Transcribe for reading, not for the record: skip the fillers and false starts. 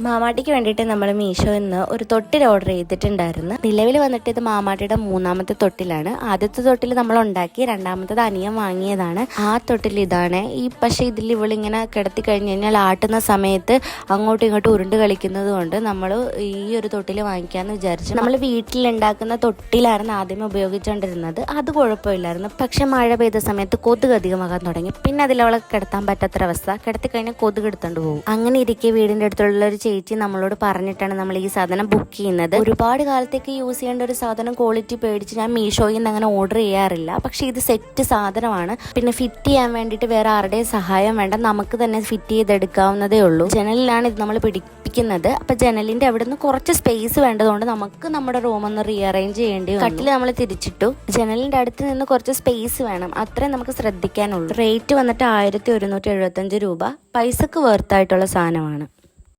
മാമാട്ടിക്ക് വേണ്ടിയിട്ട് നമ്മൾ മീഷോയിൽ നിന്ന് ഒരു തൊട്ടിൽ ഓർഡർ ചെയ്തിട്ടുണ്ടായിരുന്നു. നിലവിൽ വന്നിട്ട് ഇത് മാമാട്ടിയുടെ 3ാമത്തെ തൊട്ടിലാണ്. ആദ്യത്തെ തൊട്ടിൽ നമ്മൾ ഉണ്ടാക്കി, 2ാമത്തത് അനിയൻ വാങ്ങിയതാണ്. ആ തൊട്ടിൽ ഇതാണ്. പക്ഷേ ഇതിൽ ഇവളിങ്ങനെ കിടത്തി കഴിഞ്ഞ് കഴിഞ്ഞാൽ ആട്ടുന്ന സമയത്ത് അങ്ങോട്ടും ഇങ്ങോട്ടും ഉരുണ്ട് കളിക്കുന്നത് കൊണ്ട് നമ്മൾ ഈ ഒരു തൊട്ടിൽ വാങ്ങിക്കാമെന്ന് വിചാരിച്ചു. നമ്മൾ വീട്ടിലുണ്ടാക്കുന്ന തൊട്ടിലായിരുന്നു ആദ്യം ഉപയോഗിച്ചുകൊണ്ടിരുന്നത്. അത് കുഴപ്പമില്ലായിരുന്നു. പക്ഷെ മഴ പെയ്ത സമയത്ത് കൊതുക് അധികമാകാൻ തുടങ്ങി. പിന്നെ അതിലവളെ കിടത്താൻ പറ്റാത്തൊരവസ്ഥ. കിടത്തി കഴിഞ്ഞാൽ കൊതുക് എടുത്തോണ്ട് പോകും. അങ്ങനെ ഇരിക്കെ വീടിൻ്റെ അടുത്തുള്ള ഒരു ചേച്ചി നമ്മളോട് പറഞ്ഞിട്ടാണ് നമ്മൾ ഈ സാധനം ബുക്ക് ചെയ്യുന്നത്. ഒരുപാട് കാലത്തേക്ക് യൂസ് ചെയ്യേണ്ട ഒരു സാധനം ക്വാളിറ്റി പേടിച്ച് ഞാൻ മീഷോയിൽ നിന്ന് അങ്ങനെ ഓർഡർ ചെയ്യാറില്ല. പക്ഷെ ഇത് സെറ്റ് സാധനമാണ്. പിന്നെ ഫിറ്റ് ചെയ്യാൻ വേണ്ടിയിട്ട് വേറെ ആരുടെയും സഹായം വേണ്ട, നമുക്ക് തന്നെ ഫിറ്റ് ചെയ്തെടുക്കാവുന്നതേ ഉള്ളൂ. ജനലിലാണ് ഇത് നമ്മൾ പിടിപ്പിക്കുന്നത്. അപ്പൊ ജനലിന്റെ അവിടെ നിന്ന് കുറച്ച് സ്പേസ് വേണ്ടതുകൊണ്ട് നമുക്ക് നമ്മുടെ റൂം ഒന്ന് റീഅറേഞ്ച് ചെയ്യേണ്ടി വന്നു. കട്ടിൽ നമ്മൾ തിരിച്ചിട്ടു. ജനലിന്റെ അടുത്ത് നിന്ന് കുറച്ച് സ്പേസ് വേണം, അത്രേ നമുക്ക് ശ്രദ്ധിക്കാനുള്ളൂ. റേറ്റ് വന്നിട്ട് 1175 രൂപ. പൈസക്ക് വർത്തായിട്ടുള്ള സാധനമാണ്.